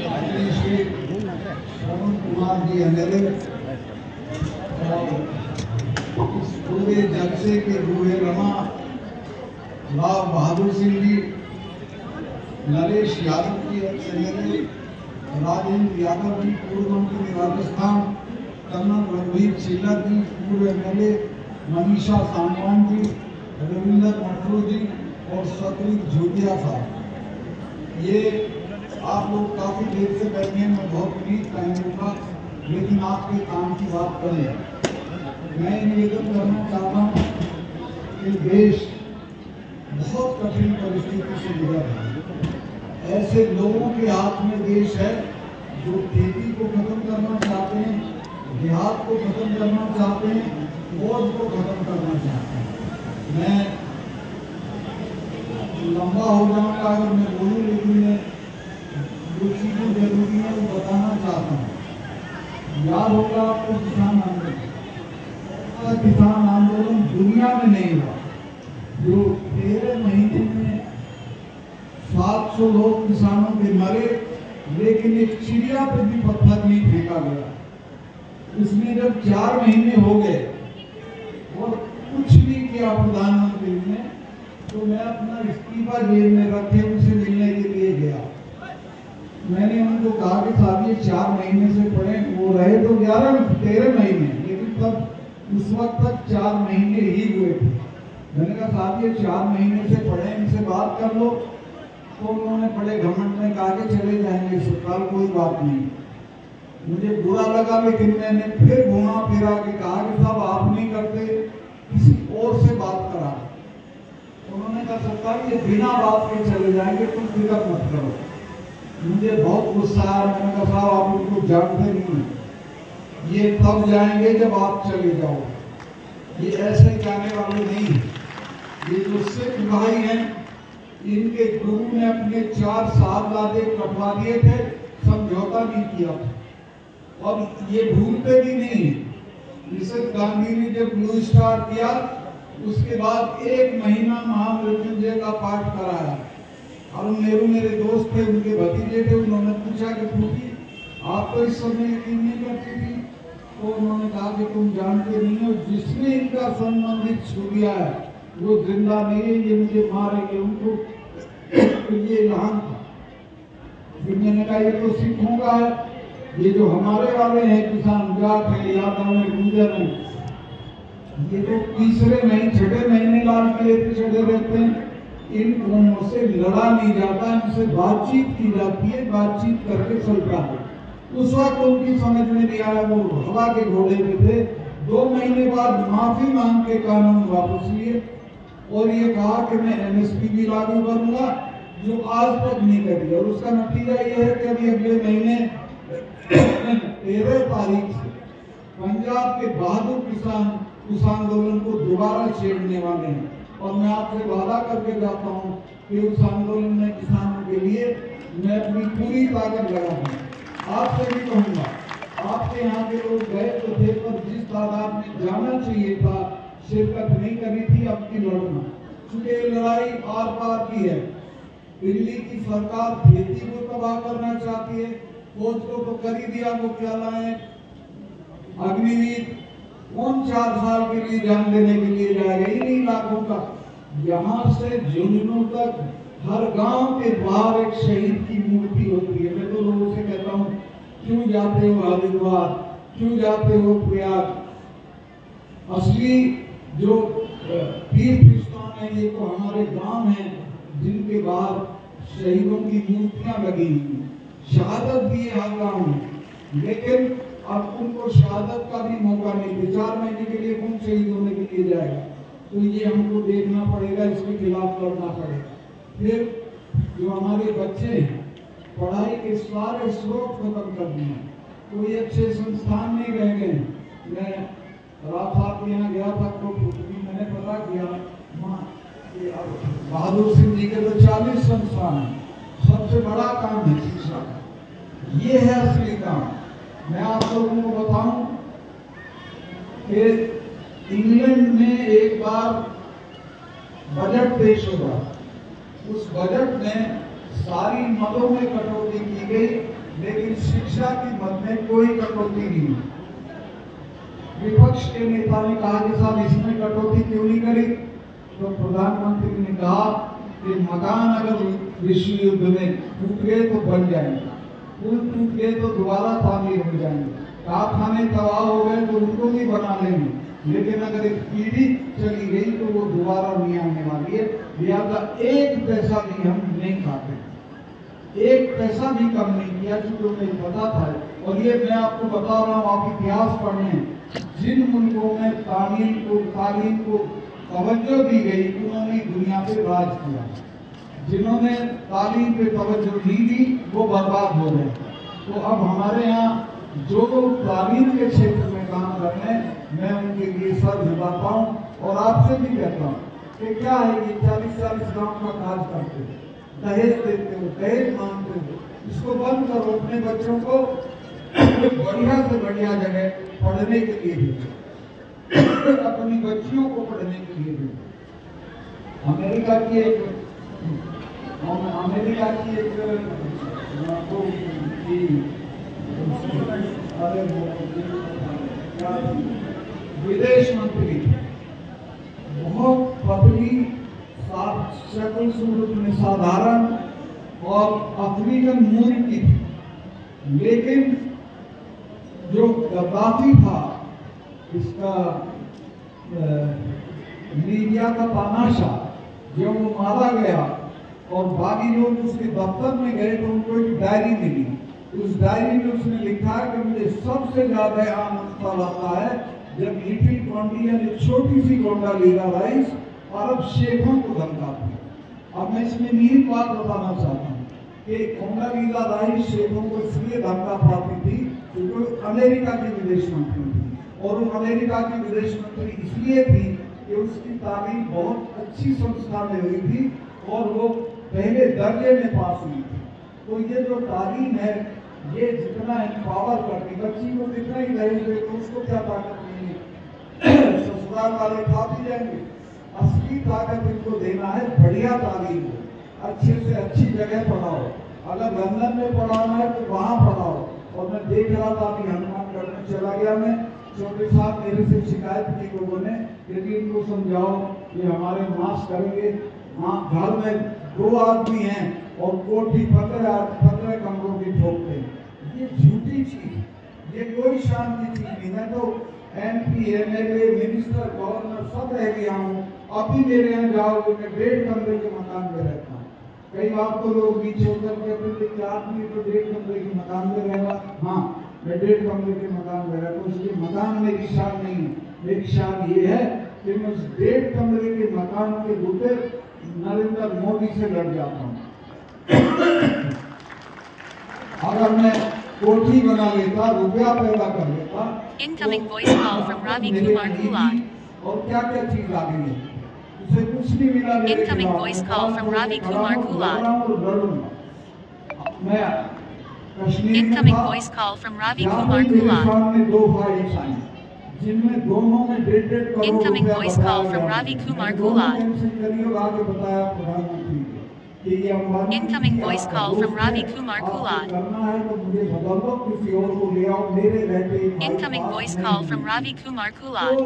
Shri Shravan Kumar ji MLA और इस पूरे जलसे के रूहे रमा लाल बहादुर सिंह जी, नरेश यादव जी एमएलए, राजेंद्र यादव जी पूर्व मंत्री राजस्थान, कर्नल रणवीर चिल्लर जी पूर्व एमएलए, मनीषा सांगवान जी, रविंदर मटरू जी और सतरीत झूठिया साहब। ये आप लोग काफी देर से बैठे हैं, मैं बहुत उम्मीद टाइम दूंगा, लेकिन आपके काम की बात करें। मैं निवेदन करना चाहता हूँ कि देश बहुत कठिन परिस्थिति से गुजर रहा है। ऐसे लोगों के हाथ में देश है जो खेती को खत्म करना चाहते हैं, देहात को खत्म करना चाहते हैं, फौज को खत्म करना चाहते हैं। मैं लंबा हो जाऊंगा अगर मैं बोलूं, लेकिन मैं जो चीजें जरूरी है वो बताना चाहता हूँ। याद होगा आपको किसान आंदोलन दुनिया में नहीं हुआ, जो 13 महीने में 700 लोग किसानों के मरे, लेकिन एक चिड़िया पे भी पत्थर नहीं फेंका गया। उसमें जब 4 महीने हो गए और कुछ नहीं किया प्रधानमंत्री ने, तो मैं अपना इस्तीफा जेब में रखे उनसे मिलने के लिए गया। मैंने उनको कहा कि साहब ये 4 महीने से पड़े, वो रहे तो 13 महीने, लेकिन तब उस वक्त तक 4 महीने ही हुए थे। मैंने कहा साहब ये 4 महीने से पड़े, इनसे बात कर लो। तो उन्होंने बड़े घमंड में कहा कि चले जाएंगे सरकार, कोई बात नहीं। मुझे बुरा लगा, लेकिन मैंने फिर घुमा फिरा के कहा कि साहब आप नहीं करते, किसी और से बात करा। उन्होंने कहा सरकार ये बिना बात के चले जाएंगे, तुम फिक्र मत करो। मुझे बहुत गुस्सा आया। मैंने कहा साहब आप उनको जानते नहीं, ये तब जाएंगे जब आप चले जाओ, ये ऐसे जाने वाले नहीं। ये जो सिख भाई हैं, इनके गुरु ने अपने 4 साहबजादे कटवा दिए थे, समझौता नहीं किया था और ये भूलते भी नहीं। मिसेस गांधी ने जब ब्लू स्टार किया, उसके बाद 1 महीना महामृत्युंजय का पाठ कराया। अरुण नेहरू मेरे दोस्त थे, उनके भतीजे थे। उन्होंने पूछा कि फूफी आप तो इस समय यकीन नहीं करती थी, तो उन्होंने कहा कि तुम जानते नहीं हो, जिसने इनका संबंधित छू दिया है वो जिंदा नहीं है, ये मुझे मारेंगे। उनको तो ये ऐलान था। फिर मैंने कहा ये तो सिखों का है, ये जो हमारे वाले हैं किसान, जाट है, यादव है, गुर्जर है, ये तो तीसरे महीने 6 महीने लाल किले पे चढ़े रहते हैं। इन कौमों से लड़ा नहीं जाता, इनसे बातचीत की जाती है, बातचीत करके चलता है। उस वक्त उनकी समझ में नहीं आया, वो हवा के घोड़े पे थे। 2 महीने बाद माफी मांग के कानून वापस लिए और ये कहा कि मैं एमएसपी भी लागू करूंगा, जो आज तक नहीं करी। और उसका नतीजा ये है कि अभी अगले महीने 13 तारीख से पंजाब के बहादुर किसान उस आंदोलन को दोबारा छेड़ने वाले हैं। और मैं आपसे वादा करके जाता हूँ कि उस आंदोलन में किसानों के लिए मैं अपनी पूरी ताकत लगाऊंगा। आपसे भी कहूँगा, आपके यहाँ के लोग गए तो थे, पर जिस तादाद में जाना चाहिए था शिरकत नहीं करी थी। अब की लड़ना, चूंकि लड़ाई आर पार की है। दिल्ली की सरकार खेती को तबाह करना चाहती है, फौज को तो कर ही दिया, वो क्या लाए अग्निवीर। कौन 4 साल के लिए जान देने के लिए जाएगा? इन्हीं लाखों का। यहाँ से झुंझुनू तक हर गांव के बाहर एक शहीद की मूर्ति होती है। मैं तो लोगों से कहता हूँ, क्यों जाते हो हरिद्वार, क्यों जाते हो प्रयाग? असली जो तीर्थ स्थान है ये तो हमारे गांव हैं, जिनके बाहर शहीदों की मूर्तियां लगी हुई। शहादत भी हर गांव में, लेकिन अब उनको शहादत का भी मौका नहीं दे। 4 महीने के लिए कौन शहीद होने के लिए जाएगा? तो ये हमको देखना पड़ेगा, इसके खिलाफ लड़ना पड़ेगा। फिर जो हमारे बच्चे हैं, पढ़ाई के सारे स्रोत खत्म कर दिए, कोई अच्छे संस्थान नहीं रह गए। मैं रात साहब के यहाँ गया था तो मैंने पता किया, बहादुर सिंह जी के तो 40 संस्थान है। सबसे बड़ा काम है शिक्षा का, ये है असली काम। मैं आप लोगों को बताऊं कि इंग्लैंड में एक बार बजट पेश होगा, उस बजट में सारी मदों में कटौती की गई लेकिन शिक्षा की मद में कोई कटौती नहीं। विपक्ष के नेता ने कहा कि साहब इसमें कटौती क्यों नहीं करी, तो प्रधानमंत्री ने कहा कि मकान अगर विश्व युद्ध में टूट गए तो बन जाएंगे, पुल टूट गए तो दोबारा तामीर हो जाएंगे, कारखाने तबाह हो गए तो उनको भी बना लेंगे, लेकिन अगर एक पीढ़ी चली गई तो वो दोबारा नहीं आने वाली है। लिहाजा एक पैसा भी हम नहीं खाते, एक पैसा भी कम नहीं किया, क्योंकि उन्हें पता था। और ये मैं आपको बता रहा हूँ, आप इतिहास पढ़ने, जिन मुल्कों में तालीम को तवज्जो दी गई उन्होंने दुनिया पे राज किया, जिन्होंने तालीम पे तवज्जो नहीं दी वो बर्बाद हो गए। तो अब हमारे यहाँ जो लोग तालीम के क्षेत्र में काम कर रहे हैं, मैं उनके लिए सर झुकाता हूँ और आपसे भी कहता हूँ कि क्या है ये 40-40 गाँव का काज करते हो, दहेज देते हो, दहेज मांगते हो, इसको बंद करो, अपने बच्चों को बढ़िया से बढ़िया जगह पढ़ने के लिए भेजो, अपनी बच्चियों को पढ़ने के लिए भेजो। अमेरिका की एक विदेश मंत्री बहुत पतली शक्ल सूरत में साधारण और अफ्रीकन मूल की थी, लेकिन जो गद्दाफी था, इसका लीबिया का तानाशाह, जब वो मारा गया और बाकी लोग उसके दफ्तर में गए तो उनको एक डायरी मिली। उस डायरी में उसने लिखा कि मुझे सबसे ज्यादा आनंद तब आता है जब लिटिल कॉन्डियन एक छोटी सी कोंडालीजा राइस अरब शेखों को धमकाती है। अब मैं इसमें नील बात बताना चाहता हूँ कि कोंडालीजा राइस शेखों को इसलिए धमका पाती थी क्योंकि अमेरिका की विदेश मंत्री थी, और वो अमेरिका की विदेश मंत्री इसलिए थी कि उसकी तालीम बहुत अच्छी संस्था में हुई थी और वो पहले दर्जे में पास हुई थी। तो ये जो तालीम है, ये जितना एम्पावर करती, बच्ची को जितना ही दहेज तो उसको क्या ताकत नहीं है, ससुराल वाले खा भी जाएंगे। असली ताकत इनको देना है बढ़िया तालीम हो, अच्छे से अच्छी जगह पढ़ाओ, अगर लंदन में पढ़ाना है तो वहाँ पढ़ाओ। और मैं देख रहा था अभी हनुमानगढ़ में चला गया मैं, छोटे साहब मेरे से शिकायत की लोगों ने, यदि इनको समझाओ कि हमारे मास्क करेंगे, हाँ घर में 2 आदमी हैं और कोठी 15 कमरों की ठोकते हैं, ये झूठी चीज, ये कोई शान की चीज नहीं। मैं तो MP, MLA, मिनिस्टर, गवर्नर सब रह गया हूँ, अभी मेरे यहाँ जाओगे मैं 1.5 कमरे के मकान में रहता हूँ। कई बार तो लोग बीच होकर के अपने 4 आदमी तो 1.5 कमरे के मकान में रहेगा, हाँ मैं 1.5 कमरे के मकान में रहता हूँ। उसके मकान मेरी शान नहीं है, मेरी शान ये है कि मैं उस 1.5 कमरे के मकान के रुपए नरेंद्र मोदी से लड़ जाता हूँ। अगर मैं कोठी बना लेता, रुपया पैदा कर लेता, Incoming voice call from Ravi Kumar Gulad. और क्या क्या चीज आ गई है, उसे कुछ नहीं मिला। Incoming voice call from Ravi Kumar Gulad. मैं Kashmir Incoming voice call from Ravi Kumar Gulad. सामने 2 फाइल्स आई जिनमें दोनों में 1.5 crore Incoming voice call from Ravi Kumar Gulad. Incoming voice call from Ravi Kumar Gulad. Incoming voice call from Ravi Kumar Gulad.